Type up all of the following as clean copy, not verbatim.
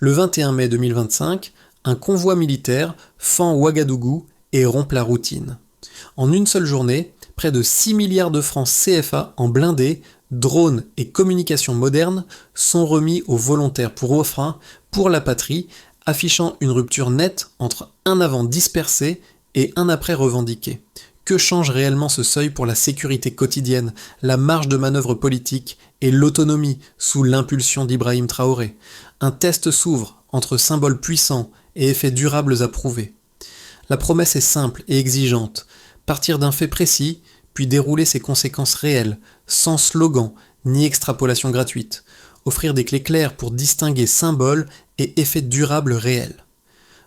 Le 21 mai 2025, un convoi militaire fend Ouagadougou et rompt la routine. En une seule journée, près de 6 milliards de francs CFA en blindés, drones et communications modernes sont remis aux volontaires pour refrain pour la patrie, affichant une rupture nette entre un avant dispersé et un après revendiqué. Que change réellement ce seuil pour la sécurité quotidienne, la marge de manœuvre politique et l'autonomie sous l'impulsion d'Ibrahim Traoré? Un test s'ouvre entre symboles puissants et effets durables à prouver. La promesse est simple et exigeante. Partir d'un fait précis, puis dérouler ses conséquences réelles, sans slogan ni extrapolation gratuite. Offrir des clés claires pour distinguer symboles et effets durables réels.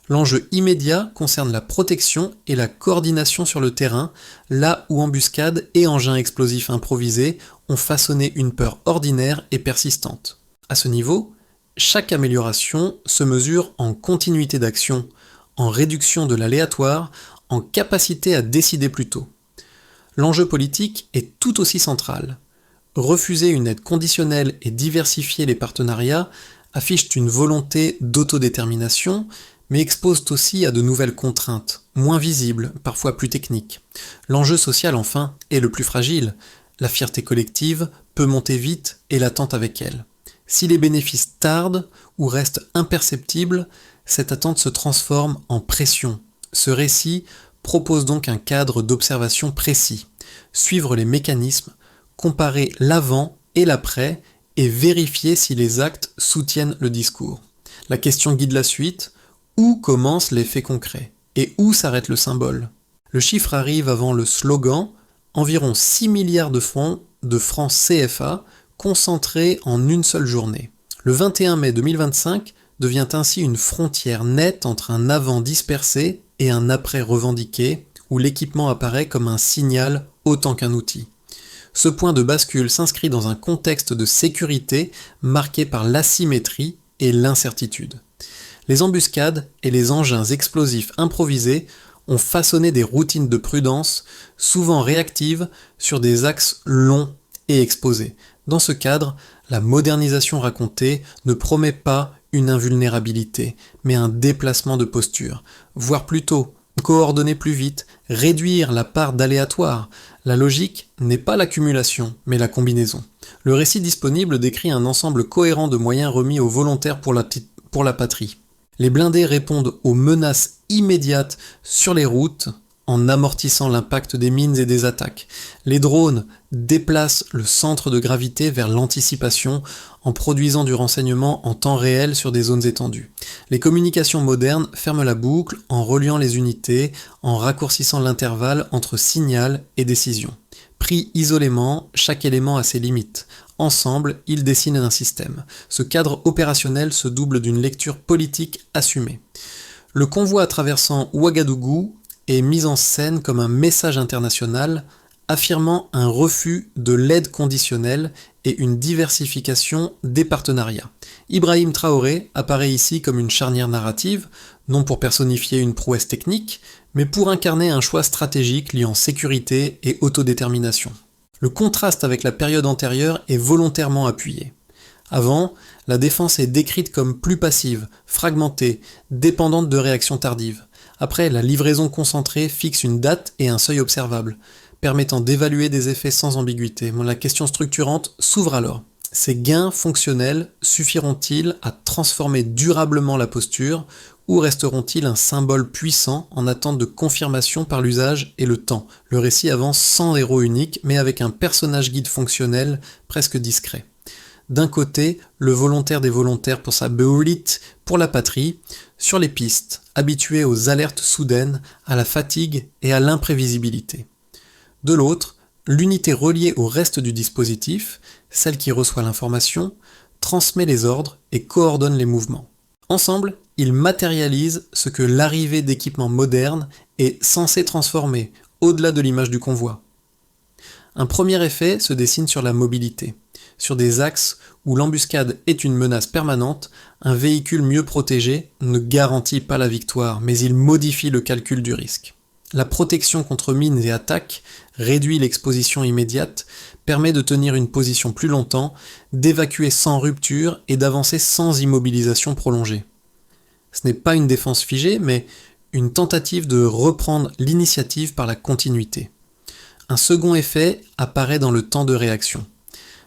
L'enjeu immédiat concerne la protection et la coordination sur le terrain, là où embuscades et engins explosifs improvisés ont façonné une peur ordinaire et persistante. À ce niveau, chaque amélioration se mesure en continuité d'action, en réduction de l'aléatoire, en capacité à décider plus tôt. L'enjeu politique est tout aussi central. Refuser une aide conditionnelle et diversifier les partenariats affichent une volonté d'autodétermination, mais exposent aussi à de nouvelles contraintes, moins visibles, parfois plus techniques. L'enjeu social, enfin, est le plus fragile. La fierté collective peut monter vite et l'attente avec elle. Si les bénéfices tardent ou restent imperceptibles, cette attente se transforme en pression. Ce récit propose donc un cadre d'observation précis. Suivre les mécanismes, comparer l'avant et l'après et vérifier si les actes soutiennent le discours. La question guide la suite. Où commence l'effet concret et où s'arrête le symbole? Le chiffre arrive avant le slogan, environ 6 milliards de francs CFA concentrés en une seule journée. Le 21 mai 2025 devient ainsi une frontière nette entre un avant dispersé et un après revendiqué, où l'équipement apparaît comme un signal autant qu'un outil. Ce point de bascule s'inscrit dans un contexte de sécurité marqué par l'asymétrie et l'incertitude. Les embuscades et les engins explosifs improvisés ont façonné des routines de prudence, souvent réactives, sur des axes longs et exposés. Dans ce cadre, la modernisation racontée ne promet pas une invulnérabilité, mais un déplacement de posture, voire plutôt coordonner plus vite, réduire la part d'aléatoire. La logique n'est pas l'accumulation, mais la combinaison. Le récit disponible décrit un ensemble cohérent de moyens remis aux volontaires pour la patrie. Les blindés répondent aux menaces immédiates sur les routes en amortissant l'impact des mines et des attaques. Les drones déplacent le centre de gravité vers l'anticipation en produisant du renseignement en temps réel sur des zones étendues. Les communications modernes ferment la boucle en reliant les unités, en raccourcissant l'intervalle entre signal et décision. Pris isolément, chaque élément a ses limites. Ensemble, ils dessinent un système. Ce cadre opérationnel se double d'une lecture politique assumée. Le convoi traversant Ouagadougou est mis en scène comme un message international affirmant un refus de l'aide conditionnelle et une diversification des partenariats. Ibrahim Traoré apparaît ici comme une charnière narrative, non pour personnifier une prouesse technique, mais pour incarner un choix stratégique liant sécurité et autodétermination. Le contraste avec la période antérieure est volontairement appuyé. Avant, la défense est décrite comme plus passive, fragmentée, dépendante de réactions tardives. Après, la livraison concentrée fixe une date et un seuil observable, permettant d'évaluer des effets sans ambiguïté. La question structurante s'ouvre alors. Ces gains fonctionnels suffiront-ils à transformer durablement la posture ou resteront-ils un symbole puissant en attente de confirmation par l'usage et le temps? Le récit avance sans héros unique, mais avec un personnage guide fonctionnel presque discret. D'un côté, le volontaire des volontaires pour sa béolite, pour la patrie, sur les pistes, habitué aux alertes soudaines, à la fatigue et à l'imprévisibilité. De l'autre, l'unité reliée au reste du dispositif, celle qui reçoit l'information, transmet les ordres et coordonne les mouvements. Ensemble, ils matérialisent ce que l'arrivée d'équipements modernes est censée transformer, au-delà de l'image du convoi. Un premier effet se dessine sur la mobilité. Sur des axes où l'embuscade est une menace permanente, un véhicule mieux protégé ne garantit pas la victoire, mais il modifie le calcul du risque. La protection contre mines et attaques réduit l'exposition immédiate, permet de tenir une position plus longtemps, d'évacuer sans rupture et d'avancer sans immobilisation prolongée. Ce n'est pas une défense figée, mais une tentative de reprendre l'initiative par la continuité. Un second effet apparaît dans le temps de réaction.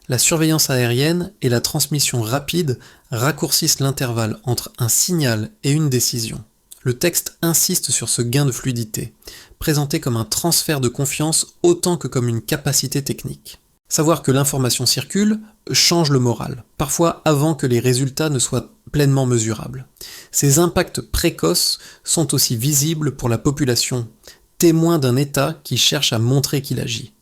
La surveillance aérienne et la transmission rapide raccourcissent l'intervalle entre un signal et une décision. Le texte insiste sur ce gain de fluidité, présenté comme un transfert de confiance autant que comme une capacité technique. Savoir que l'information circule change le moral, parfois avant que les résultats ne soient pleinement mesurables. Ces impacts précoces sont aussi visibles pour la population, témoin d'un État qui cherche à montrer qu'il agit.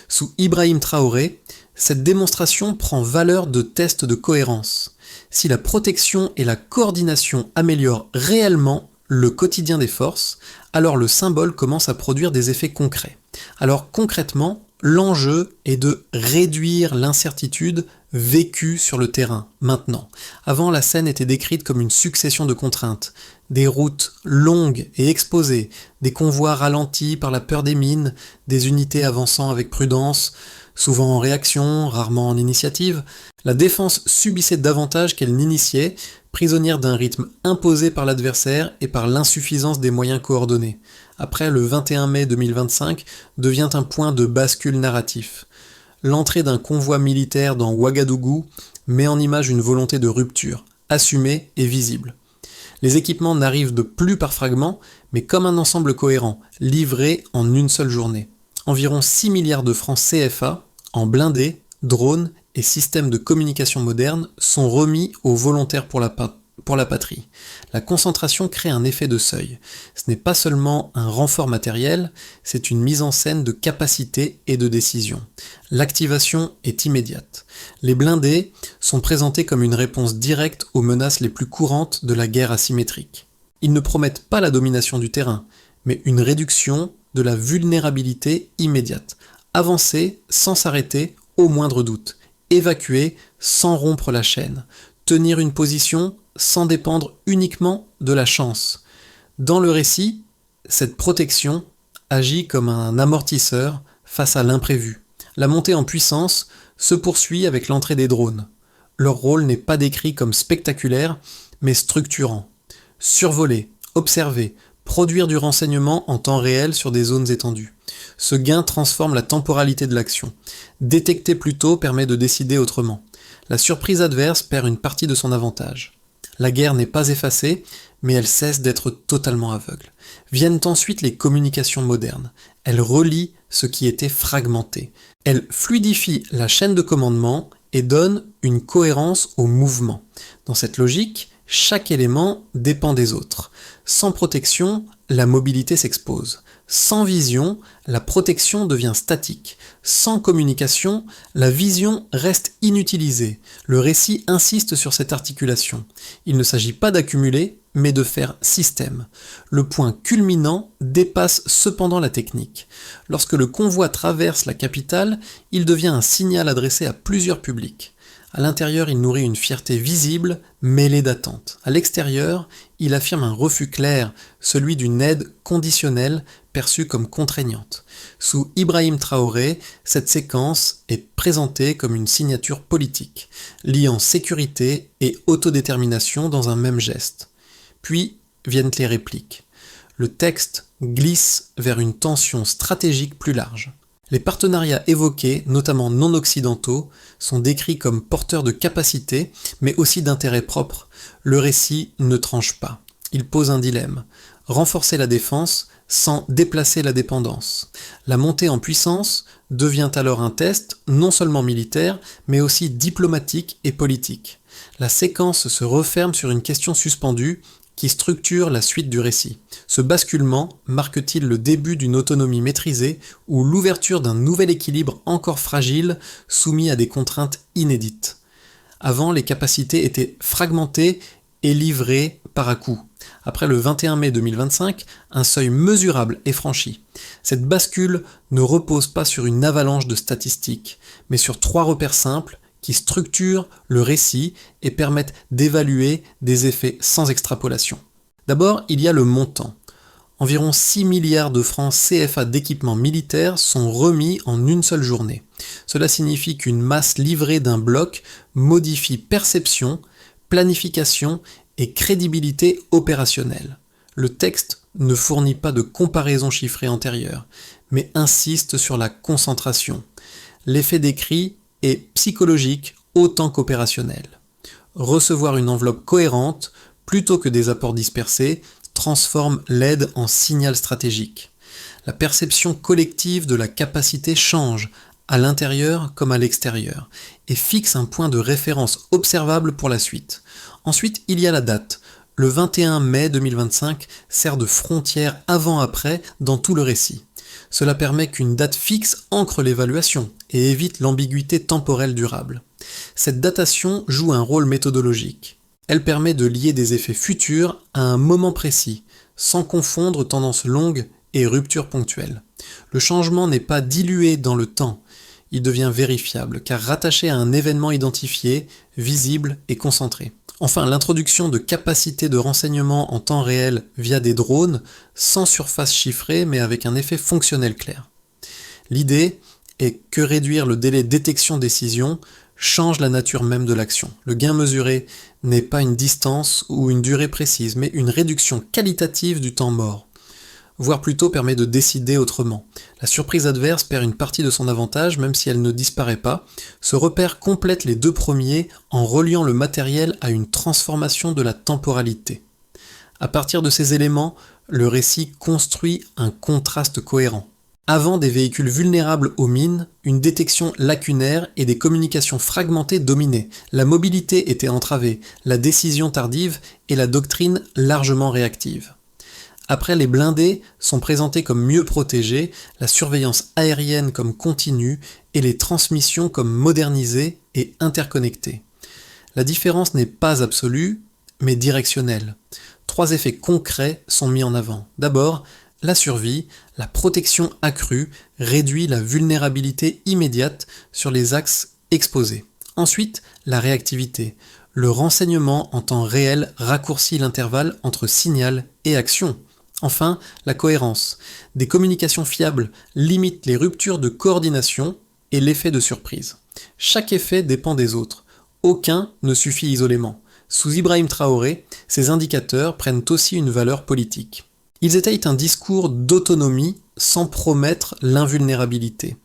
Sous Ibrahim Traoré, cette démonstration prend valeur de test de cohérence. Si la protection et la coordination améliorent réellement le quotidien des forces, alors le symbole commence à produire des effets concrets. Alors concrètement, l'enjeu est de réduire l'incertitude vécue sur le terrain, maintenant. Avant, la scène était décrite comme une succession de contraintes. Des routes longues et exposées, des convois ralentis par la peur des mines, des unités avançant avec prudence, souvent en réaction, rarement en initiative. La défense subissait davantage qu'elle n'initiait, prisonnière d'un rythme imposé par l'adversaire et par l'insuffisance des moyens coordonnés. Après, le 21 mai 2025 devient un point de bascule narratif. L'entrée d'un convoi militaire dans Ouagadougou met en image une volonté de rupture, assumée et visible. Les équipements n'arrivent de plus par fragments, mais comme un ensemble cohérent, livré en une seule journée. Environ 6 milliards de francs CFA, en blindés, drones et systèmes de communication modernes, sont remis aux volontaires pour la patrie. La concentration crée un effet de seuil. Ce n'est pas seulement un renfort matériel, c'est une mise en scène de capacité et de décision. L'activation est immédiate. Les blindés sont présentés comme une réponse directe aux menaces les plus courantes de la guerre asymétrique. Ils ne promettent pas la domination du terrain, mais une réduction de la vulnérabilité immédiate. Avancer sans s'arrêter au moindre doute. Évacuer sans rompre la chaîne. Tenir une position sans dépendre uniquement de la chance. Dans le récit, cette protection agit comme un amortisseur face à l'imprévu. La montée en puissance se poursuit avec l'entrée des drones. Leur rôle n'est pas décrit comme spectaculaire, mais structurant. Survoler, observer, produire du renseignement en temps réel sur des zones étendues. Ce gain transforme la temporalité de l'action. Détecter plus tôt permet de décider autrement. La surprise adverse perd une partie de son avantage. La guerre n'est pas effacée, mais elle cesse d'être totalement aveugle. Viennent ensuite les communications modernes. Elles relient ce qui était fragmenté. Elles fluidifient la chaîne de commandement et donnent une cohérence au mouvement. Dans cette logique, chaque élément dépend des autres. Sans protection, la mobilité s'expose. Sans vision, la protection devient statique. Sans communication, la vision reste inutilisée. Le récit insiste sur cette articulation. Il ne s'agit pas d'accumuler, mais de faire système. Le point culminant dépasse cependant la technique. Lorsque le convoi traverse la capitale, il devient un signal adressé à plusieurs publics. À l'intérieur, il nourrit une fierté visible, mêlée d'attente. À l'extérieur, il affirme un refus clair, celui d'une aide conditionnelle perçue comme contraignante. Sous Ibrahim Traoré, cette séquence est présentée comme une signature politique, liant sécurité et autodétermination dans un même geste. Puis viennent les répliques. Le texte glisse vers une tension stratégique plus large. Les partenariats évoqués, notamment non occidentaux, sont décrits comme porteurs de capacités, mais aussi d'intérêts propres. Le récit ne tranche pas. Il pose un dilemme. Renforcer la défense sans déplacer la dépendance. La montée en puissance devient alors un test non seulement militaire, mais aussi diplomatique et politique. La séquence se referme sur une question suspendue qui structure la suite du récit. Ce basculement marque-t-il le début d'une autonomie maîtrisée ou l'ouverture d'un nouvel équilibre encore fragile, soumis à des contraintes inédites? Avant, les capacités étaient fragmentées et livrées par à-coups. Après le 21 mai 2025, un seuil mesurable est franchi. Cette bascule ne repose pas sur une avalanche de statistiques, mais sur 3 repères simples qui structurent le récit et permettent d'évaluer des effets sans extrapolation. D'abord, il y a le montant. Environ 6 milliards de francs CFA d'équipements militaires sont remis en une seule journée. Cela signifie qu'une masse livrée d'un bloc modifie perception, planification et crédibilité opérationnelle. Le texte ne fournit pas de comparaison chiffrée antérieure, mais insiste sur la concentration. L'effet décrit est psychologique autant qu'opérationnel. Recevoir une enveloppe cohérente, plutôt que des apports dispersés, transforme l'aide en signal stratégique. La perception collective de la capacité change, à l'intérieur comme à l'extérieur, et fixe un point de référence observable pour la suite. Ensuite, il y a la date. Le 21 mai 2025 sert de frontière avant-après dans tout le récit. Cela permet qu'une date fixe ancre l'évaluation et évite l'ambiguïté temporelle durable. Cette datation joue un rôle méthodologique. Elle permet de lier des effets futurs à un moment précis, sans confondre tendance longue et rupture ponctuelle. Le changement n'est pas dilué dans le temps, il devient vérifiable, car rattaché à un événement identifié, visible et concentré. Enfin, l'introduction de capacités de renseignement en temps réel via des drones, sans surface chiffrée mais avec un effet fonctionnel clair. L'idée est que réduire le délai détection-décision change la nature même de l'action. Le gain mesuré n'est pas une distance ou une durée précise, mais une réduction qualitative du temps mort. Voire plutôt permet de décider autrement. La surprise adverse perd une partie de son avantage même si elle ne disparaît pas. Ce repère complète les deux premiers en reliant le matériel à une transformation de la temporalité. À partir de ces éléments, le récit construit un contraste cohérent. Avant des véhicules vulnérables aux mines, une détection lacunaire et des communications fragmentées dominaient. La mobilité était entravée, la décision tardive et la doctrine largement réactive. Après, les blindés sont présentés comme mieux protégés, la surveillance aérienne comme continue et les transmissions comme modernisées et interconnectées. La différence n'est pas absolue, mais directionnelle. 3 effets concrets sont mis en avant. D'abord, la survie, la protection accrue réduit la vulnérabilité immédiate sur les axes exposés. Ensuite, la réactivité. Le renseignement en temps réel raccourcit l'intervalle entre signal et action. Enfin, la cohérence. Des communications fiables limitent les ruptures de coordination et l'effet de surprise. Chaque effet dépend des autres. Aucun ne suffit isolément. Sous Ibrahim Traoré, ces indicateurs prennent aussi une valeur politique. Ils étayent un discours d'autonomie sans promettre l'invulnérabilité.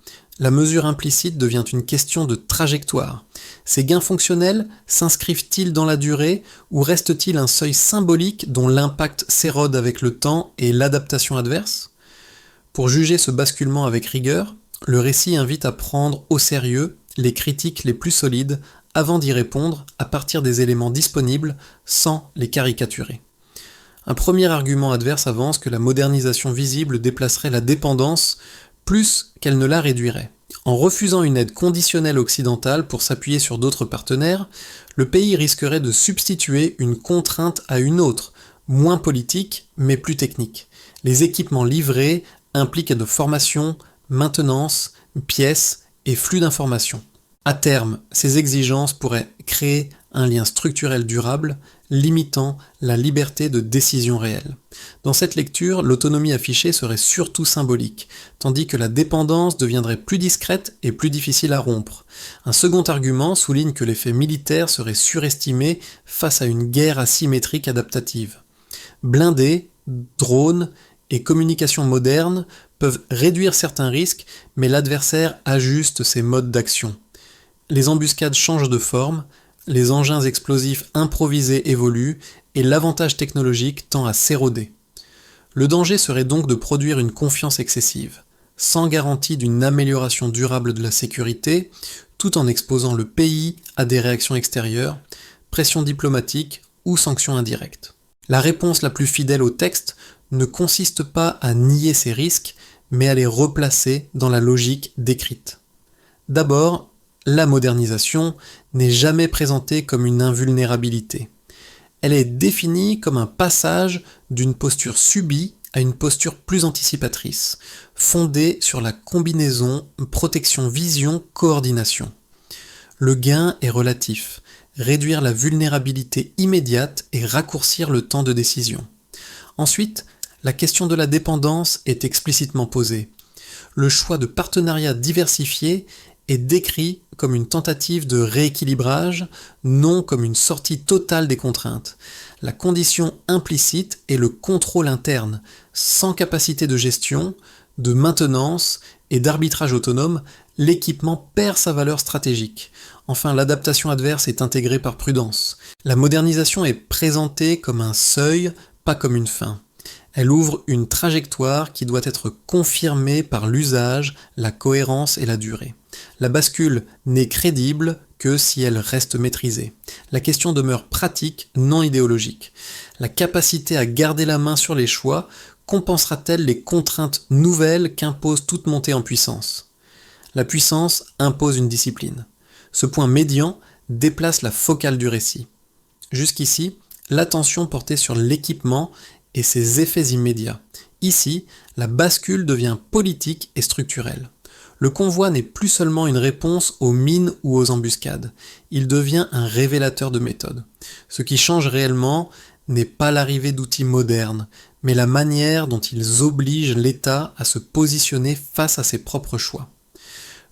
La mesure implicite devient une question de trajectoire. Ces gains fonctionnels s'inscrivent-ils dans la durée ou reste-t-il un seuil symbolique dont l'impact s'érode avec le temps et l'adaptation adverse ? Pour juger ce basculement avec rigueur, le récit invite à prendre au sérieux les critiques les plus solides avant d'y répondre à partir des éléments disponibles sans les caricaturer. Un premier argument adverse avance que la modernisation visible déplacerait la dépendance plus qu'elle ne la réduirait. En refusant une aide conditionnelle occidentale pour s'appuyer sur d'autres partenaires, le pays risquerait de substituer une contrainte à une autre, moins politique mais plus technique. Les équipements livrés impliquent de formation, maintenance, pièces et flux d'informations. À terme, ces exigences pourraient créer un lien structurel durable, limitant la liberté de décision réelle. Dans cette lecture, l'autonomie affichée serait surtout symbolique, tandis que la dépendance deviendrait plus discrète et plus difficile à rompre. Un second argument souligne que l'effet militaire serait surestimé face à une guerre asymétrique adaptative. Blindés, drones et communications modernes peuvent réduire certains risques, mais l'adversaire ajuste ses modes d'action. Les embuscades changent de forme, les engins explosifs improvisés évoluent et l'avantage technologique tend à s'éroder. Le danger serait donc de produire une confiance excessive, sans garantie d'une amélioration durable de la sécurité, tout en exposant le pays à des réactions extérieures, pression diplomatique ou sanctions indirectes. La réponse la plus fidèle au texte ne consiste pas à nier ces risques, mais à les replacer dans la logique décrite. D'abord, la modernisation n'est jamais présentée comme une invulnérabilité. Elle est définie comme un passage d'une posture subie à une posture plus anticipatrice, fondée sur la combinaison protection-vision-coordination. Le gain est relatif, réduire la vulnérabilité immédiate et raccourcir le temps de décision. Ensuite, La question de la dépendance est explicitement posée. Le choix de partenariats diversifiés est décrit comme une tentative de rééquilibrage, non comme une sortie totale des contraintes. La condition implicite est le contrôle interne, sans capacité de gestion, de maintenance et d'arbitrage autonome, l'équipement perd sa valeur stratégique. Enfin, l'adaptation adverse est intégrée par prudence. La modernisation est présentée comme un seuil, pas comme une fin. Elle ouvre une trajectoire qui doit être confirmée par l'usage, la cohérence et la durée. La bascule n'est crédible que si elle reste maîtrisée. La question demeure pratique, non idéologique. La capacité à garder la main sur les choix compensera-t-elle les contraintes nouvelles qu'impose toute montée en puissance ? La puissance impose une discipline. Ce point médian déplace la focale du récit. Jusqu'ici, l'attention portait sur l'équipement et ses effets immédiats. Ici, la bascule devient politique et structurelle. Le convoi n'est plus seulement une réponse aux mines ou aux embuscades, il devient un révélateur de méthode. Ce qui change réellement n'est pas l'arrivée d'outils modernes, mais la manière dont ils obligent l'État à se positionner face à ses propres choix.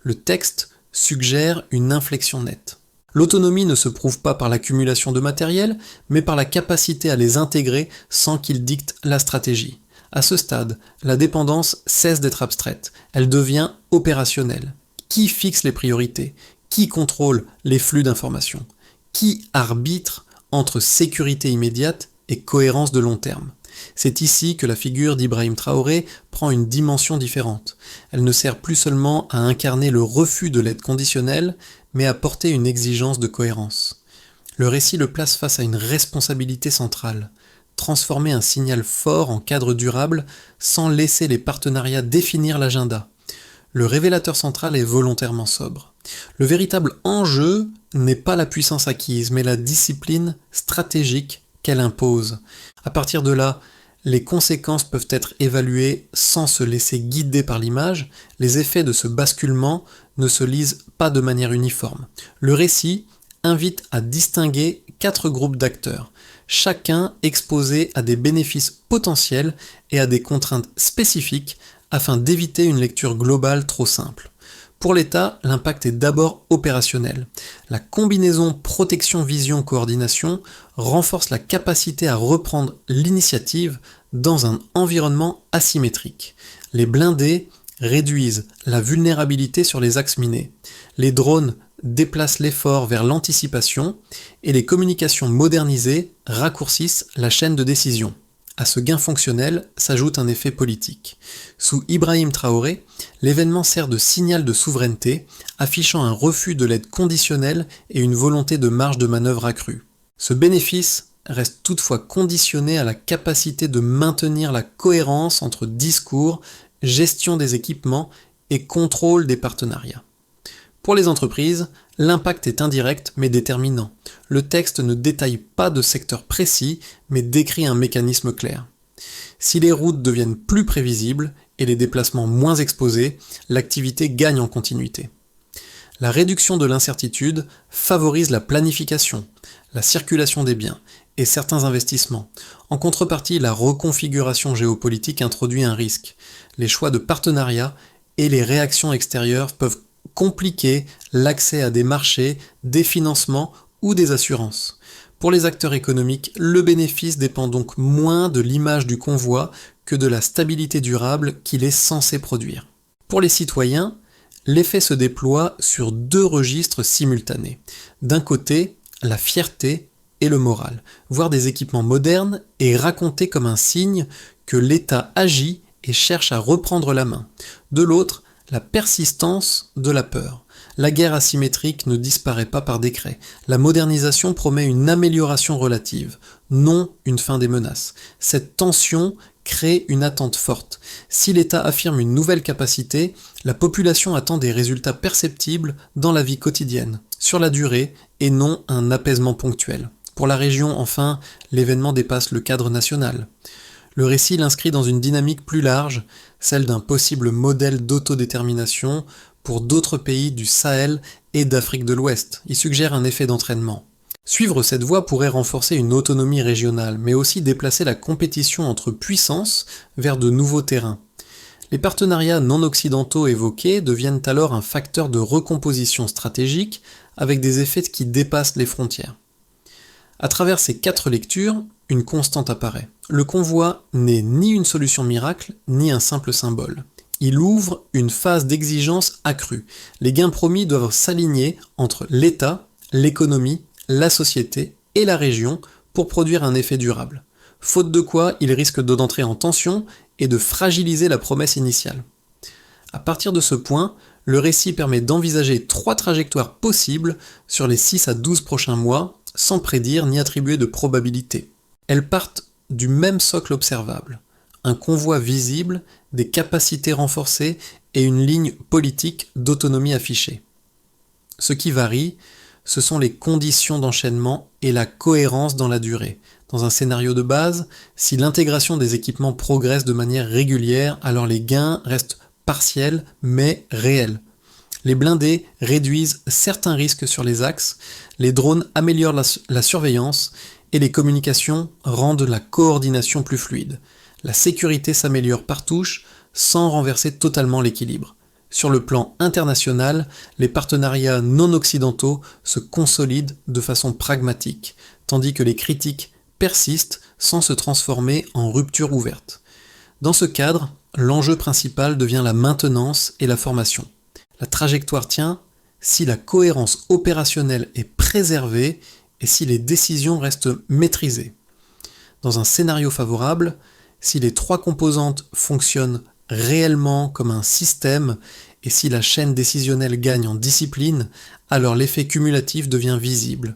Le texte suggère une inflexion nette. L'autonomie ne se prouve pas par l'accumulation de matériel, mais par la capacité à les intégrer sans qu'ils dictent la stratégie. À ce stade, la dépendance cesse d'être abstraite, elle devient opérationnelle. Qui fixe les priorités ? Qui contrôle les flux d'informations ? Qui arbitre entre sécurité immédiate et cohérence de long terme ? C'est ici que la figure d'Ibrahim Traoré prend une dimension différente. Elle ne sert plus seulement à incarner le refus de l'aide conditionnelle, mais à porter une exigence de cohérence. Le récit le place face à une responsabilité centrale. Transformer un signal fort en cadre durable sans laisser les partenariats définir l'agenda. Le révélateur central est volontairement sobre. Le véritable enjeu n'est pas la puissance acquise, mais la discipline stratégique qu'elle impose. À partir de là, les conséquences peuvent être évaluées sans se laisser guider par l'image, les effets de ce basculement ne se lisent pas de manière uniforme. Le récit invite à distinguer 4 groupes d'acteurs, chacun exposé à des bénéfices potentiels et à des contraintes spécifiques afin d'éviter une lecture globale trop simple. Pour l'État, l'impact est d'abord opérationnel. La combinaison protection-vision-coordination renforce la capacité à reprendre l'initiative dans un environnement asymétrique. Les blindés réduisent la vulnérabilité sur les axes minés. Les drones déplacent l'effort vers l'anticipation et les communications modernisées raccourcissent la chaîne de décision. À ce gain fonctionnel s'ajoute un effet politique. Sous Ibrahim Traoré, l'événement sert de signal de souveraineté, affichant un refus de l'aide conditionnelle et une volonté de marge de manœuvre accrue. Ce bénéfice reste toutefois conditionné à la capacité de maintenir la cohérence entre discours, gestion des équipements et contrôle des partenariats. Pour les entreprises, l'impact est indirect mais déterminant. Le texte ne détaille pas de secteur précis, mais décrit un mécanisme clair. Si les routes deviennent plus prévisibles et les déplacements moins exposés, l'activité gagne en continuité. La réduction de l'incertitude favorise la planification, la circulation des biens et certains investissements. En contrepartie, la reconfiguration géopolitique introduit un risque. Les choix de partenariat et les réactions extérieures peuvent compliquer l'accès à des marchés, des financements ou des assurances. Pour les acteurs économiques, le bénéfice dépend donc moins de l'image du convoi que de la stabilité durable qu'il est censé produire. Pour les citoyens, l'effet se déploie sur 2 registres simultanés. D'un côté, la fierté et le moral. Voir des équipements modernes est raconté comme un signe que l'État agit et cherche à reprendre la main. De l'autre, la persistance de la peur. La guerre asymétrique ne disparaît pas par décret. La modernisation promet une amélioration relative, non une fin des menaces. Cette tension crée une attente forte. Si l'État affirme une nouvelle capacité, la population attend des résultats perceptibles dans la vie quotidienne, sur la durée, et non un apaisement ponctuel. Pour la région, enfin, l'événement dépasse le cadre national. Le récit l'inscrit dans une dynamique plus large, celle d'un possible modèle d'autodétermination pour d'autres pays du Sahel et d'Afrique de l'Ouest. Il suggère un effet d'entraînement. Suivre cette voie pourrait renforcer une autonomie régionale, mais aussi déplacer la compétition entre puissances vers de nouveaux terrains. Les partenariats non occidentaux évoqués deviennent alors un facteur de recomposition stratégique avec des effets qui dépassent les frontières. À travers ces 4 lectures, une constante apparaît. Le convoi n'est ni une solution miracle, ni un simple symbole. Il ouvre une phase d'exigence accrue. Les gains promis doivent s'aligner entre l'État, l'économie, la société et la région pour produire un effet durable. Faute de quoi, il risque d'entrer en tension et de fragiliser la promesse initiale. À partir de ce point, le récit permet d'envisager 3 trajectoires possibles sur les 6 à 12 prochains mois, sans prédire ni attribuer de probabilité. Elles partent du même socle observable, un convoi visible, des capacités renforcées et une ligne politique d'autonomie affichée. Ce qui varie, ce sont les conditions d'enchaînement et la cohérence dans la durée. Dans un scénario de base, si l'intégration des équipements progresse de manière régulière, alors les gains restent partiels mais réels. Les blindés réduisent certains risques sur les axes, les drones améliorent la surveillance et les communications rendent la coordination plus fluide. La sécurité s'améliore par touche sans renverser totalement l'équilibre. Sur le plan international, les partenariats non occidentaux se consolident de façon pragmatique, tandis que les critiques persistent sans se transformer en rupture ouverte. Dans ce cadre, l'enjeu principal devient la maintenance et la formation. La trajectoire tient si la cohérence opérationnelle est préservée et si les décisions restent maîtrisées. Dans un scénario favorable, si les 3 composantes fonctionnent réellement comme un système et si la chaîne décisionnelle gagne en discipline, alors l'effet cumulatif devient visible.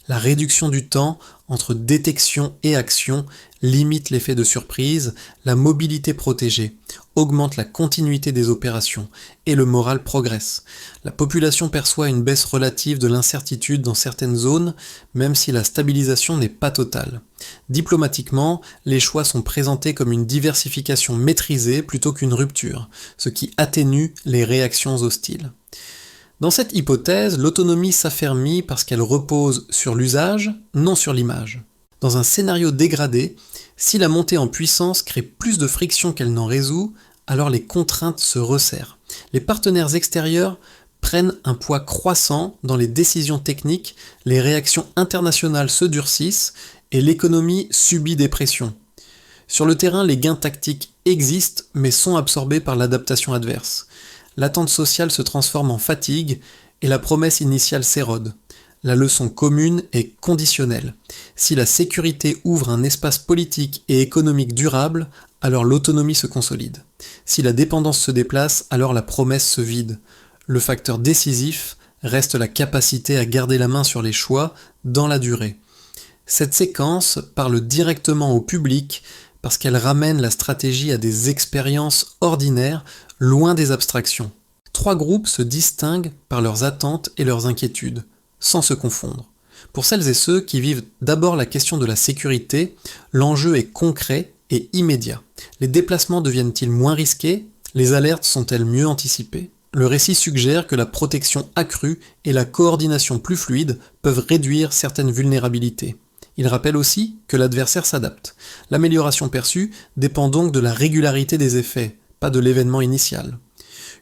La réduction du temps entre détection et action limite l'effet de surprise, la mobilité protégée augmente la continuité des opérations et le moral progresse. La population perçoit une baisse relative de l'incertitude dans certaines zones, même si la stabilisation n'est pas totale. Diplomatiquement, les choix sont présentés comme une diversification maîtrisée plutôt qu'une rupture, ce qui atténue les réactions hostiles. Dans cette hypothèse, l'autonomie s'affermit parce qu'elle repose sur l'usage, non sur l'image. Dans un scénario dégradé, si la montée en puissance crée plus de friction qu'elle n'en résout, alors les contraintes se resserrent. Les partenaires extérieurs prennent un poids croissant dans les décisions techniques, les réactions internationales se durcissent et l'économie subit des pressions. Sur le terrain, les gains tactiques existent mais sont absorbés par l'adaptation adverse. L'attente sociale se transforme en fatigue et la promesse initiale s'érode. La leçon commune est conditionnelle. Si la sécurité ouvre un espace politique et économique durable, alors l'autonomie se consolide. Si la dépendance se déplace, alors la promesse se vide. Le facteur décisif reste la capacité à garder la main sur les choix dans la durée. Cette séquence parle directement au public parce qu'elle ramène la stratégie à des expériences ordinaires, loin des abstractions. 3 groupes se distinguent par leurs attentes et leurs inquiétudes, sans se confondre. Pour celles et ceux qui vivent d'abord la question de la sécurité, l'enjeu est concret et immédiat. Les déplacements deviennent-ils moins risqués? Les alertes sont-elles mieux anticipées? Le récit suggère que la protection accrue et la coordination plus fluide peuvent réduire certaines vulnérabilités. Il rappelle aussi que l'adversaire s'adapte. L'amélioration perçue dépend donc de la régularité des effets, pas de l'événement initial.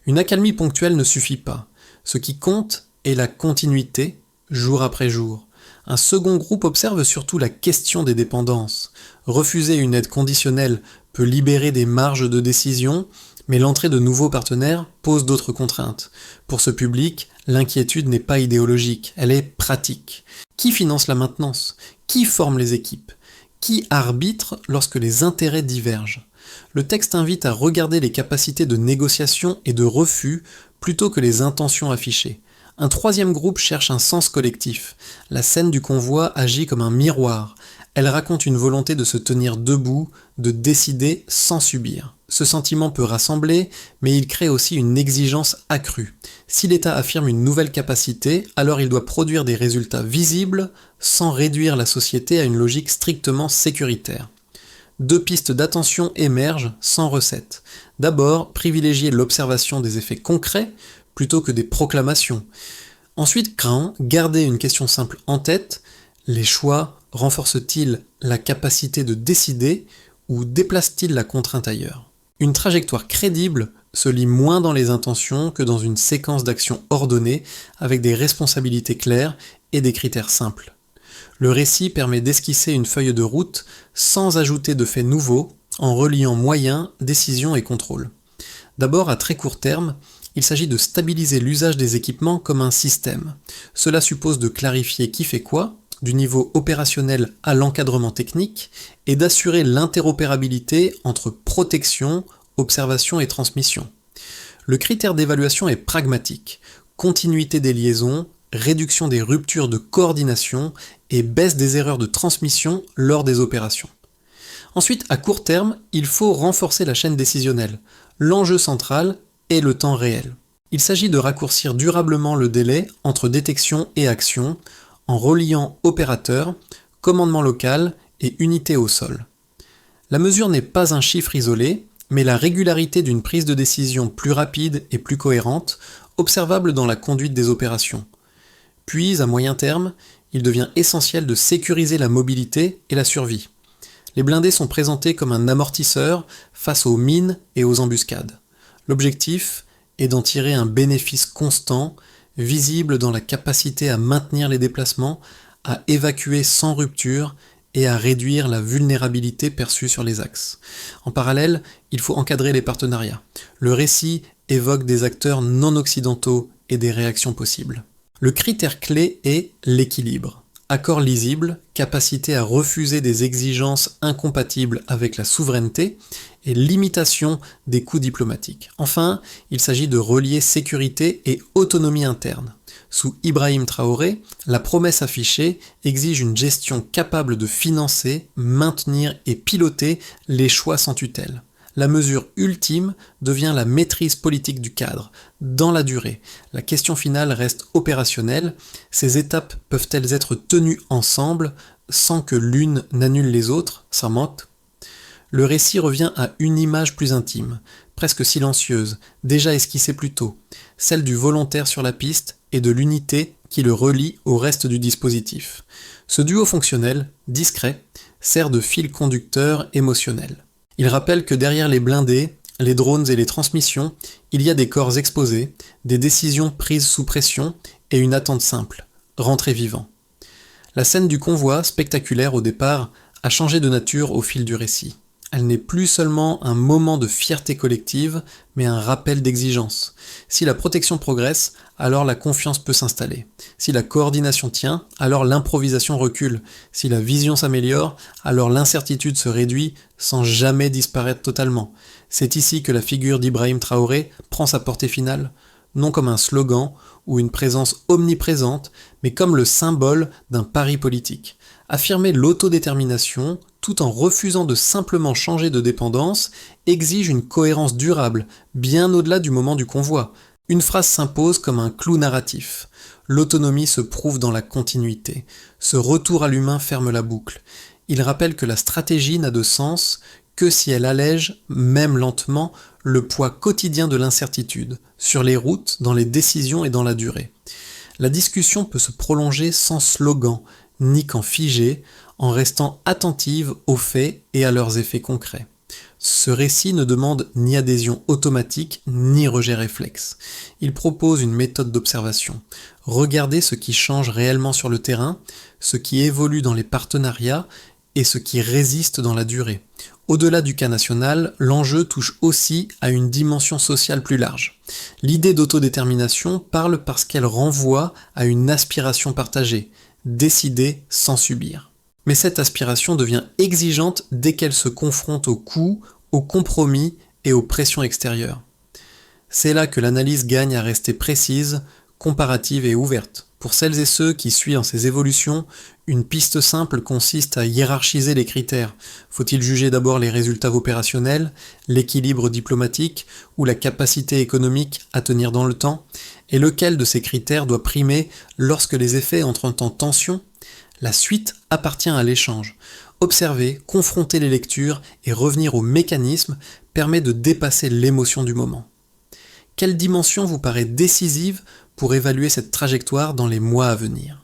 Une accalmie ponctuelle ne suffit pas. Ce qui compte est la continuité, jour après jour. Un second groupe observe surtout la question des dépendances. Refuser une aide conditionnelle peut libérer des marges de décision, mais l'entrée de nouveaux partenaires pose d'autres contraintes. Pour ce public, l'inquiétude n'est pas idéologique, elle est pratique. Qui finance la maintenance? Qui forme les équipes? Qui arbitre lorsque les intérêts divergent? Le texte invite à regarder les capacités de négociation et de refus plutôt que les intentions affichées. Un troisième groupe cherche un sens collectif. La scène du convoi agit comme un miroir. Elle raconte une volonté de se tenir debout, de décider sans subir. Ce sentiment peut rassembler, mais il crée aussi une exigence accrue. Si l'État affirme une nouvelle capacité, alors il doit produire des résultats visibles sans réduire la société à une logique strictement sécuritaire. 2 pistes d'attention émergent sans recette. D'abord, privilégier l'observation des effets concrets plutôt que des proclamations. Ensuite, garder une question simple en tête, Les choix renforcent-ils la capacité de décider ou déplacent-ils la contrainte ailleurs? Une trajectoire crédible se lit moins dans les intentions que dans une séquence d'actions ordonnées avec des responsabilités claires et des critères simples. Le récit permet d'esquisser une feuille de route sans ajouter de faits nouveaux, en reliant moyens, décisions et contrôle. D'abord, à très court terme, il s'agit de stabiliser l'usage des équipements comme un système. Cela suppose de clarifier qui fait quoi, du niveau opérationnel à l'encadrement technique, et d'assurer l'interopérabilité entre protection, observation et transmission. Le critère d'évaluation est pragmatique. Continuité des liaisons, réduction des ruptures de coordination et baisse des erreurs de transmission lors des opérations. Ensuite, à court terme, il faut renforcer la chaîne décisionnelle. L'enjeu central est le temps réel. Il s'agit de raccourcir durablement le délai entre détection et action en reliant opérateurs, commandement local et unité au sol. La mesure n'est pas un chiffre isolé, mais la régularité d'une prise de décision plus rapide et plus cohérente, observable dans la conduite des opérations. Puis, à moyen terme, il devient essentiel de sécuriser la mobilité et la survie. Les blindés sont présentés comme un amortisseur face aux mines et aux embuscades. L'objectif est d'en tirer un bénéfice constant, visible dans la capacité à maintenir les déplacements, à évacuer sans rupture et à réduire la vulnérabilité perçue sur les axes. En parallèle, il faut encadrer les partenariats. Le récit évoque des acteurs non occidentaux et des réactions possibles. Le critère clé est l'équilibre. Accord lisible, capacité à refuser des exigences incompatibles avec la souveraineté et limitation des coûts diplomatiques. Enfin, il s'agit de relier sécurité et autonomie interne. Sous Ibrahim Traoré, la promesse affichée exige une gestion capable de financer, maintenir et piloter les choix sans tutelle. La mesure ultime devient la maîtrise politique du cadre, dans la durée. La question finale reste opérationnelle. Ces étapes peuvent-elles être tenues ensemble sans que l'une n'annule les autres, Sarmat? Le récit revient à une image plus intime, presque silencieuse, déjà esquissée plus tôt, celle du volontaire sur la piste et de l'unité qui le relie au reste du dispositif. Ce duo fonctionnel, discret, sert de fil conducteur émotionnel. Il rappelle que derrière les blindés, les drones et les transmissions, il y a des corps exposés, des décisions prises sous pression et une attente simple, rentrer vivant. La scène du convoi, spectaculaire au départ, a changé de nature au fil du récit. Elle n'est plus seulement un moment de fierté collective, mais un rappel d'exigence. Si la protection progresse, alors la confiance peut s'installer. Si la coordination tient, alors l'improvisation recule. Si la vision s'améliore, alors l'incertitude se réduit sans jamais disparaître totalement. C'est ici que la figure d'Ibrahim Traoré prend sa portée finale, non comme un slogan ou une présence omniprésente, mais comme le symbole d'un pari politique. Affirmer l'autodétermination, tout en refusant de simplement changer de dépendance, exige une cohérence durable, bien au-delà du moment du convoi. Une phrase s'impose comme un clou narratif. L'autonomie se prouve dans la continuité. Ce retour à l'humain ferme la boucle. Il rappelle que la stratégie n'a de sens que si elle allège, même lentement, le poids quotidien de l'incertitude, sur les routes, dans les décisions et dans la durée. La discussion peut se prolonger sans slogan, ni qu'en figé, en restant attentive aux faits et à leurs effets concrets. Ce récit ne demande ni adhésion automatique, ni rejet réflexe. Il propose une méthode d'observation. Regardez ce qui change réellement sur le terrain, ce qui évolue dans les partenariats et ce qui résiste dans la durée. Au-delà du cas national, l'enjeu touche aussi à une dimension sociale plus large. L'idée d'autodétermination parle parce qu'elle renvoie à une aspiration partagée, décider sans subir. Mais cette aspiration devient exigeante dès qu'elle se confronte aux coûts, aux compromis et aux pressions extérieures. C'est là que l'analyse gagne à rester précise, comparative et ouverte. Pour celles et ceux qui suivent ces évolutions, une piste simple consiste à hiérarchiser les critères. Faut-il juger d'abord les résultats opérationnels, l'équilibre diplomatique ou la capacité économique à tenir dans le temps? Et lequel de ces critères doit primer lorsque les effets entrent en tension? La suite appartient à l'échange. Observer, confronter les lectures et revenir au mécanisme permet de dépasser l'émotion du moment. Quelle dimension vous paraît décisive pour évaluer cette trajectoire dans les mois à venir ?